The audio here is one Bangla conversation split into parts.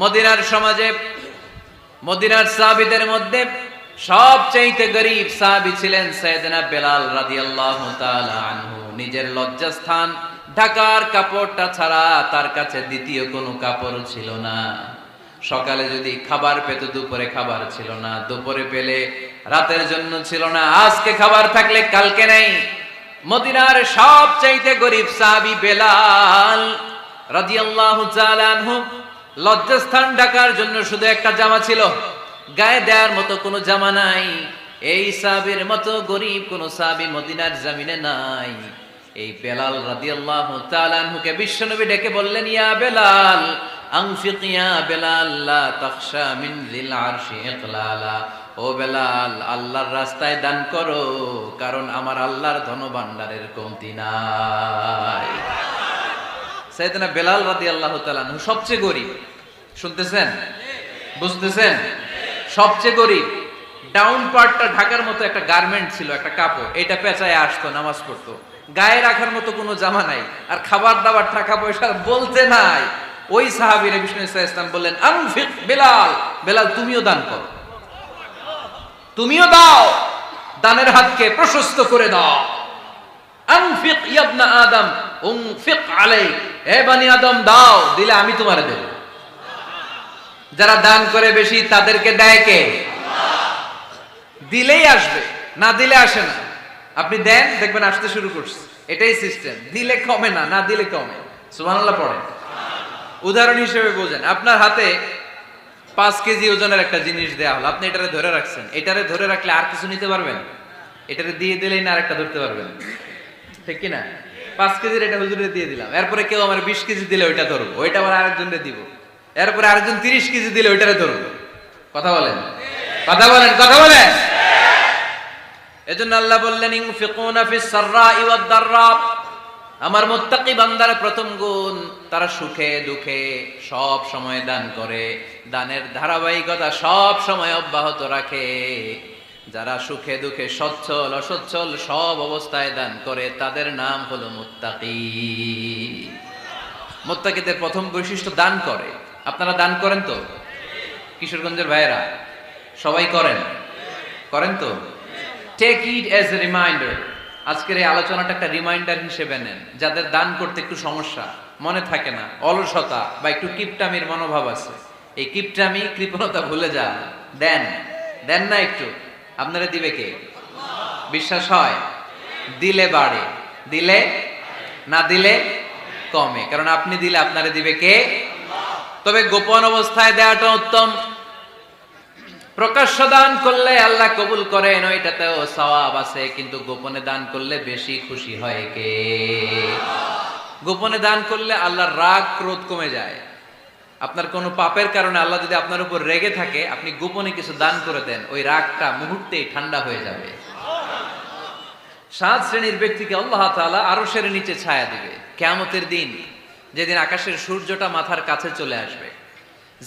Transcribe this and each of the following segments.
মদিনার সমাজে মদিনার সাহাবীদের মধ্যে সবচেয়ে গরীব সাহাবী ছিলেন সাইয়েদনা বেলাল রাদিয়াল্লাহু তাআলা আনহু। নিজের লজ্জাস্থান ঢাকার কাপড়টা ছাড়া তার কাছে দ্বিতীয় কোনো কাপড় ছিল না। সকালে যদি খাবার পেত, দুপুরে খাবার ছিল না, দুপুরে পেলে রাতের জন্য ছিল না, আজকে খাবার থাকলে কালকে নাই। মদিনার সবচেয়ে গরীব সাহাবী বেলাল রাদিয়াল্লাহু তাআলা আনহু, লজ্জাস্থান ঢাকার জন্য শুধু একটা জামা ছিল, গায়ে দেওয়ার মতো কোনো জামা নাই। এই সাহাবীর মতো গরীব কোন সাহাবী মদিনার জমিনে নাই। এই বেলাল রাদিয়াল্লাহু তাআলা আনহুকে বিশ্বনবী ডেকে বললেন, ইয়া বেলাল আনফিক ইয়া বেলাল লা তাখশা মিন যিল আরশি ইকলালা। ও বেলাল, আল্লাহর রাস্তায় দান করো, কারণ আমার আল্লাহর ধনভাণ্ডারের কমতি নাই। সাইয়েদনা বেলাল রাদিয়াল্লাহু তাআলা আনহু সবচেয়ে গরীব। শুনতেছেন? বুঝতেছেন? সবচেয়ে গরীব। ডাউন পার্টটা ঢাকার মতো একটা গার্মেন্ট ছিল, একটা কাপড়, এটা পেঁচায় আসতো, নামাজ পড়তো। গায়ে রাখার মতো কোনো জামা নাই, আর খাবার দাবার টাকা পয়সা বলতে নাই। ওই সাহাবীর বিষ্ণু সাল্লাল্লাহু আলাইহি ওয়াসাল্লাম বললেন, আনফিক বেলাল, বেলাল তুমিও দান করো, তুমিও দাও, দানের হাতকে প্রশস্ত করে দাও। আনফিক ইবনা আদম উনফিক আলাইক, হে বনি আদম দাও, দিলে আমি তোমারে দেব। যারা দান করে বেশি তাদেরকে দেয় কে? দিলেই আসবে, না দিলে আসে না। আপনি দেন, দেখবেন আসতে শুরু করছে। এটাই সিস্টেম। দিলে কমে না, না দিলে কমে। সুবহানাল্লাহ পড়েন। উদাহরণ হিসেবে বোঝেন, আপনার হাতে 5 কেজি ওজনের একটা জিনিস দেয়া হলো, আপনি এটারে ধরে রাখছেন। এটারে ধরে রাখলে আর কিছু নিতে পারবেন? এটারে দিয়ে দিলেই না আরেকটা ধরতে পারবেন, ঠিক কি না? 5 কেজির এটা হুজুরে দিয়ে দিলাম, এরপরে কেউ আমার 20 কেজি দিলে ওইটা ধরবো, ওইটা আবার আরেকজনকে দিব, এরপরে আরেকজন 30 কেজি দিলে ওইটারে ধরবো। কথা বলেন, কথা বলেন, কথা বলেন। এজন্য আল্লাহ বললেন, ইনফিকুনা ফিস সাররাই ওয়াদ দাররা। আমার মুত্তাকি বান্দার প্রথম গুণ, তারা সুখে দুঃখে সব সময় দান করে, দানের ধারাবাহিকতা সব সময় অব্যাহত রাখে। যারা সুখে দুঃখে সচ্ছল অসচ্ছল সব অবস্থায় দান করে, তাদের নাম হলো মুত্তাকি। মুত্তাকিদের প্রথম বৈশিষ্ট্য দান করে। আপনারা দান করেন তো? কিশোরগঞ্জের ভাইয়েরা সবাই করেন? করেন তো? Take it as a reminder. আজকের এই আলোচনাটা একটা রিমাইন্ডার হিসেবে নেন। যাদের দান করতে একটু সমস্যা, মনে থাকে না, অলসতা বা একটু কিপটামির মনোভাব আছে, এই কিপটামি কৃপণতা ভুলে যান, দেন। দেন না একটু, আপনারা দিবে কে? বিশ্বাস হয়? দিলে বাড়ে, দিলে না দিলে কমে, কারণ আপনি দিলে আপনারে দিবে কে? তবে গোপন অবস্থায় দেওয়াটা উত্তম। প্রকাশ্য দান করলে আল্লাহ কবুল করেন, ওইটাতেও সওয়াব আছে, কিন্তু গোপনে দান করলে বেশি খুশি হয় কে? গোপনে দান করলে আল্লাহর রাগ ক্রোধ কমে যায়। আপনার কোনো পাপের কারণে আল্লাহ যদি আপনার উপর রেগে থাকে, আপনি গোপনে কিছু দান করে দেন, ওই রাগটা মুহূর্তেই ঠান্ডা হয়ে যাবে। 7 শ্রেণীর ব্যক্তিকে আল্লাহ তাআলা আরশের নিচে ছায়া দিবে কিয়ামতের দিন, যেদিন আকাশের সূর্যটা মাথার কাছে চলে আসবে,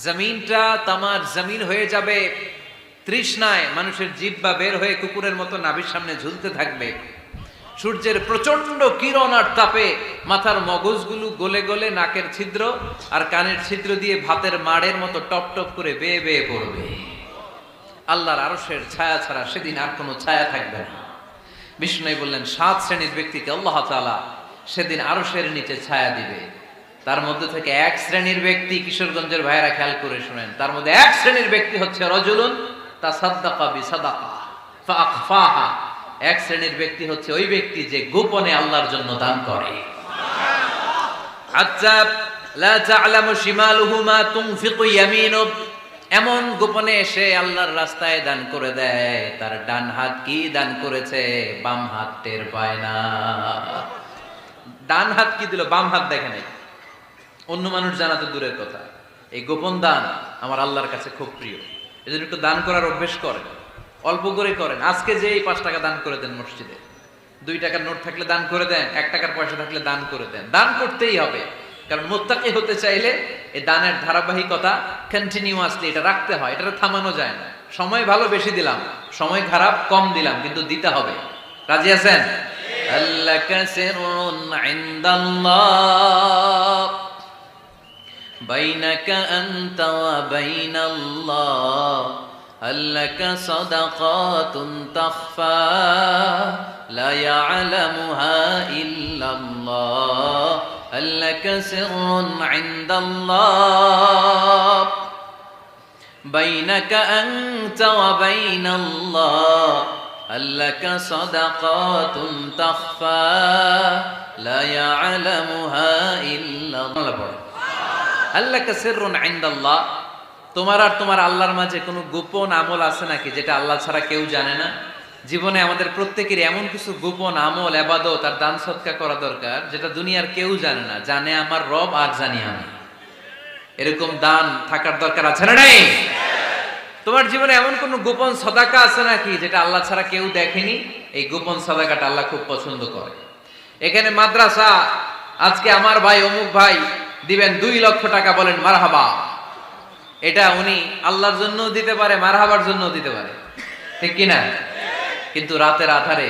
জমিনটা তামার জমিন হয়ে যাবে, তৃষ্ণায় মানুষের জিহ্বা বের হয়ে কুকুরের মতো নাভির সামনে ঝুলতে থাকবে। সূর্যের প্রচন্ড কিরণ আর তাপে মাথার মগজগুলো গলে গলে নাকের ছিদ্র আর কানের ছিদ্র দিয়ে ভাতের মাড়ের মতো টপ টপ করে বেয়ে বেয়ে পড়বে। আল্লাহর আরশের ছায়া ছাড়া সেদিন আর কোনো ছায়া থাকবে না। বিষ্ণু বললেন, 7 শ্রেণীর ব্যক্তিকে আল্লাহ তাআলা সেদিন আরশের নিচে ছায়া দিবে। তার মধ্যে থেকে 1 শ্রেণীর ব্যক্তি, কিশোরগঞ্জের ভাইয়েরা খেয়াল করে শুনেন, তার মধ্যে 1 শ্রেণীর ব্যক্তি হচ্ছে রাজুলুন তাসাদ্দাকা বিসাদাকা ফাআখফাহা। 1 শ্রেণীর ব্যক্তি হচ্ছে ওই ব্যক্তি যে গোপনে আল্লাহর জন্য দান করে। হাত্তা লা তা'লামু শিমালুহু মা তুনফিকু ইয়ামিনু। এমন গোপনে এসে আল্লাহর রাস্তায় দান করে দেয়, তার ডান হাত কি দান করেছে বাম হাত টের পায় না। ডান হাত কি দিল, বাম হাত দেখে নাই। অন্য মানুষ জানা তো দূরের কথা, এই গোপন দান আমার আল্লাহর কাছে খুব প্রিয়। এজন্য একটু দান করার অভ্যেস করেন, অল্প করে করেন। আজকে যে এই 5 টাকা দান করে দেন মসজিদে, 2 টাকার নোট থাকলে দান করে দেন, 1 টাকার পয়সা থাকলে দান করে দেন। দান করতেই হবে, কারণ মুত্তাকি হতে চাইলে এই দানের ধারাবাহিকতা কন্টিনিউয়াসলি এটা রাখতে হয়, এটা থামানো যায় না। সময় ভালো বেশি দিলাম, সময় খারাপ কম দিলাম, কিন্তু দিতে হবে। রাজি আছেন? আল্লাহ কাসিরুন ইনদাল্লাহ বাইনাকা আনতা ওয়া বাইনাল্লাহ হাল্লাকা সাদাকাতুন তাখফা লা ইয়ালামুহা ইল্লাল্লাহ হাল্লাকা সিররুন ইনদাল্লাহ বাইনাকা আনতা ওয়া বাইনাল্লাহ হাল্লাকা সাদাকাতুন তাখফা লা ইয়ালামুহা ইল্লাল্লাহ। হাল্লাকা সিররুন ইনদাল্লাহ, তোমার আর তোমার আল্লাহর মাঝে কোনো গোপন আমল আছে নাকি যেটা আল্লাহ ছাড়া কেউ জানে না? জীবনে আমাদের প্রত্যেকের এমন কিছু গোপন আমল, ইবাদত আর দান সদকা করা দরকার যেটা দুনিয়ার কেউ জানে না, জানে আমার রব আর জানি আমি। এরকম দান থাকার দরকার আছে না নাই? তোমার জীবনে এমন কোন গোপন সদাকা আছে নাকি যেটা আল্লাহ ছাড়া কেউ দেখেনি? এই গোপন সদাকাটা আল্লাহ খুব পছন্দ করে। এখানে মাদ্রাসা, আজকে আমার ভাই অমুক ভাই দিবেন 2 লক্ষ টাকা, বলেন মারহাবা। এটা উনি আল্লাহর জন্য দিতে পারে, মারহাবার জন্য দিতে পারে, ঠিক কিনা? কিন্তু রাতের আধারে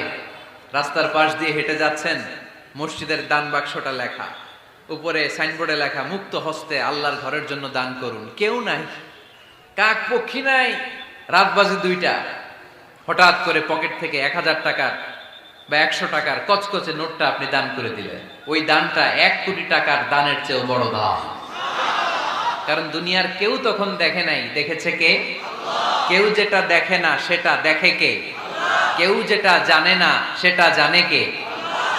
রাস্তার পাশ দিয়ে হেঁটে যাচ্ছেন, মসজিদের দান বাক্সটা লেখা, উপরে সাইনবোর্ডে লেখা মুক্ত হস্তে আল্লাহর ঘরের জন্য দান করুন। কেউ নাই, কাক পক্ষী নাই, রাত বাজে 2টা, হঠাৎ করে পকেট থেকে 1000 টাকার বা 100 টাকার কচকচে নোটটা আপনি দান করে দিলেন। ওই দানটা 1 কোটি টাকার দানের চেয়েও বড় দান। কারণ দুনিয়ার কেউ তখন দেখে নাই, দেখেছে কে? কেউ যেটা দেখে না সেটা দেখে কে? কেউ যেটা জানে না সেটা জানে কে?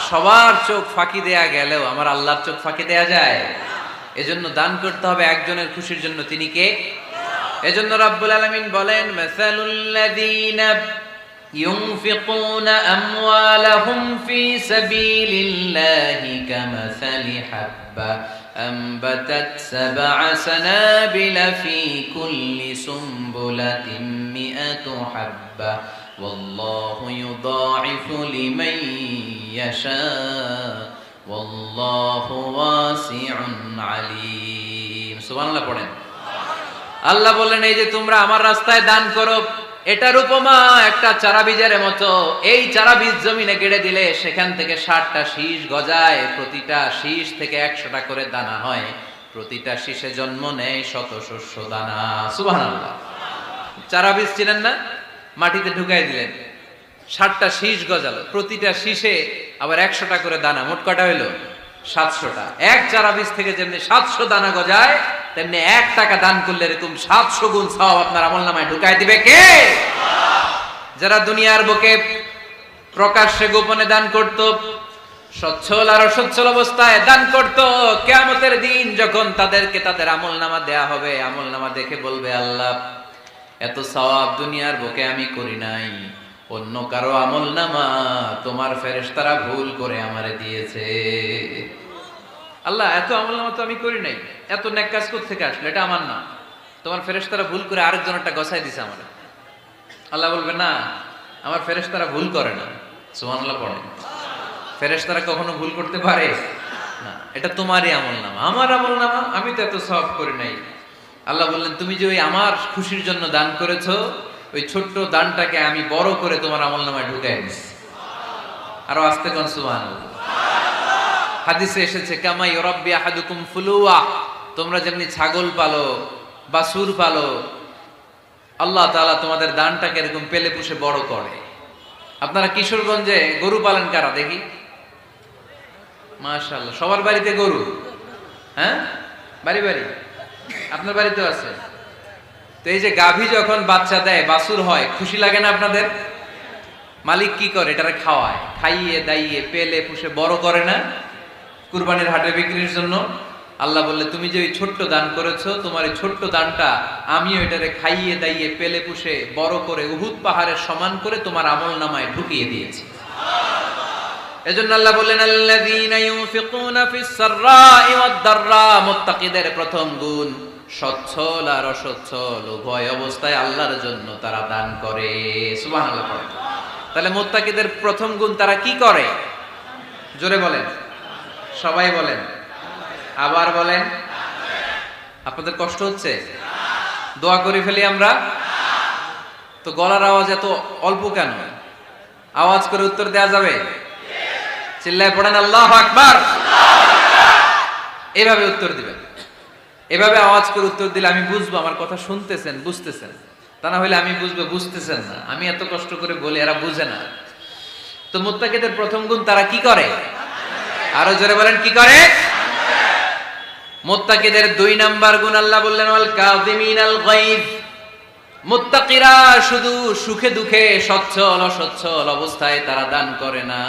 সবার চোখ ফাঁকি দেয়া গেলেও আমার আল্লাহর চোখ ফাঁকি দেয়া যায়? এজন্য দান করতে হবে একজনের খুশির জন্য, তিনি কে? এজন্য রাব্বুল আলামিন বলেন, মাসালুল্লাযীনা ইউনফিকুনা আমওয়ালাহুম ফি সাবিলিল্লাহি কামাসালি হাব্বা أنبتت 7 سنابل في كل سنبلة 100 حبة والله يضاعف لمن يشاء والله واسع عليم। সুবহানাল্লাহ পড়েন। আল্লাহ বলেন, এই যে তোমরা আমার রাস্তায় দান করো, এটার উপমা একটা চারা বীজের মতো। এই চারা বীজ জমিনে গেড়ে দিলে সেখান থেকে 60টা শীষ গজায়, প্রতিটা শীষ থেকে 100টা করে দানা হয়, প্রতিটা শীষে জন্ম নেয় শত শস্য দানা। সুবহানাল্লাহ। চারা বীজ চিনেন না? মাটিতে ঢুকাই দিলেন, 60টা শীষ গজালো, প্রতিটা শীষে আবার 100টা করে দানা, মোট কটা হইলো? 700টা। এক চারা বীজ থেকে যেমনি 700 দানা গজায়, তেমনি 1 টাকা দান করলে এরকম 700 গুণ সওয়াব আপনার আমলনামায় ঢুকাই দিবে কে? যারা দুনিয়ার বুকে প্রকাশ্যে গোপনে দান করত, সচ্ছল আর অসচ্ছল অবস্থায় দান করত, কিয়ামতের দিন যখন তাদেরকে তাদের আমলনামা দেয়া হবে, আমলনামা দেখে বলবে, আল্লাহ এত সওয়াব দুনিয়ার বুকে আমি করি নাই, অন্য কারো আমলনামা তোমার ফেরেশতারা ভুল করে আমারে দিয়েছে। আল্লাহ এত আমলনামা তো আমি করি নাই, এত নেক কাজ কোত্থেকে আসলো? এটা আমার না, তোমার ফেরেশতারা ভুল করে আরেকজনেরটা গছাই দিছে আমার। আল্লাহ বলবে, না, আমার ফেরেশতারা ভুল করে না। সুবহানাল্লাহ পড়েন। ফেরেশতারা কখনো ভুল করতে পারে না, এটা তোমারই আমলনামা। আমার আমলনামা, আমি তো এত সওয়াব করি নাই। আল্লাহ বললেন, তুমি যে ওই আমার খুশির জন্য দান করেছো, ওই ছোট্ট দানটাকে আমি বড় করে তোমার আমলনামায় ঢুকাই দিছি। আরো আস্তে কোন সুবহানাল্লাহ। হাদিসে এসেছে, কামা ইউরাব্বি আহাদুকুম ফুলুয়া, তোমরা যেমনি ছাগল পালো, বাছুর পালো, আল্লাহ তাআলা তোমাদের দানটাকে এরকম পেলে পুষে বড় করে। আপনারা কিশোরগঞ্জে গরু পালন কারা দেখি? মাশাআল্লাহ, সবার বাড়িতে গরু। হ্যাঁ, বাড়ি বাড়ি আপনার বাড়িতেও আছে। তো এই যে গাভী যখন বাচ্চা দেয়, বাছুর হয়, খুশি লাগে না আপনাদের? মালিক কি করে? এটারে খাওয়ায়, খাইয়ে দাইয়ে পেলে পুষে বড় করে না? কুরবানির হাটে বিক্রির জন্য। আল্লাহ বললে, তুমি যে ওই ছোট্ট দান করেছো, তোমার এই ছোট্ট দানটা আমি ওইটারে খাইয়ে দাইয়ে পেলে পুষে বড় করে উহুদ পাহাড়ের সমান করে তোমার আমলনামায় ঢুকিয়ে দিয়েছি। এজন্য আল্লাহ বললেন, আল্লাযীনা ইউনফিকুনা ফিস সাররাই ওয়াদ দাররা, মুত্তাকিদের প্রথম গুণ সচ্ছল আর অসচ্ছল উভয় অবস্থায় আল্লাহর জন্য তারা দান করে। সুবহানাল্লাহ। তাহলে মুত্তাকিদের প্রথম গুণ, তারা কি করে? জোরে বলেন, সবাই বলেন, আবার বলেন। আপনাদের কষ্ট হচ্ছে? দোয়া করে ফেলি আমরা তো। গলার আওয়াজ এত অল্প কেন? আওয়াজ করে উত্তর দেয়া যাবে? চিল্লায় পড়েন আল্লাহু আকবার। এইভাবে উত্তর দিবেন, এভাবে আওয়াজ করে উত্তর দিলে আমি বুঝবো আমার কথা শুনতেছেন, বুঝতেছেন। তা না হলে আমি বুঝবো বুঝতেছেন না, আমি এত কষ্ট করে বলি এরা বুঝে না। তো মুত্তাকিদের প্রথম গুণ তারা কি করে? আরো জোরে বলেন, কি করে? মুত্তাকিদের 2 নাম্বার গুণ আল্লাহ বললেন ওয়াল কাযিমিনাল গায়ব। মুত্তাকিরা শুধু সুখে দুঃখে সচ্ছল অসচ্ছল অবস্থায় তারা দান করে না।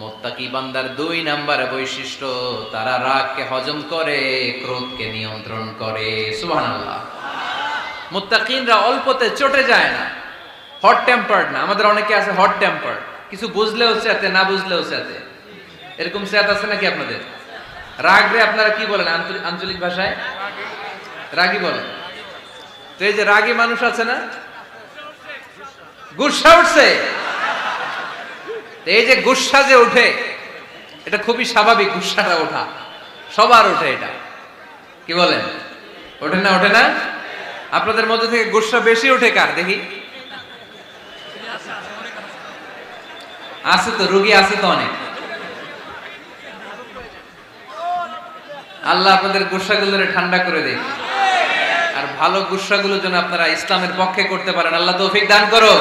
মুত্তাকি বান্দার 2 নাম্বার বৈশিষ্ট্য, তারা রাগকে হজম করে, ক্রোধকে নিয়ন্ত্রণ করে। সুবহানাল্লাহ। মুত্তাকিনরা অল্পতে চটে যায় না, হট টেম্পার্ড না। আমাদের অনেকে আছে হট টেম্পার্ড, কিছু বুঝলেও চেতে, না বুঝলেও চেতে। এরকম চেত আছে নাকি আপনাদের? রাগরে আপনারা কি বলেন আঞ্চলিক ভাষায়? রাগী বলেন। তো এই যে রাগী মানুষ আছে না, গুসা উঠছে, এই যে গুসা যে উঠে, এটা খুবই স্বাভাবিক। গুসাটা ওঠা সবার ওঠে, এটা কি বলেন? ওঠে না? ওঠে না? আপনাদের মধ্যে থেকে গুসা বেশি ওঠে কার দেখি? আছে তো, রোগী আছে তো অনেক। আল্লাহ আপনাদের গুসাগুলোরে ঠান্ডা করে দেয়, আর ভালো গুসাগুলো যেন আপনারা ইসলামের পক্ষে করতে পারেন। আল্লাহ তৌফিক দান করো।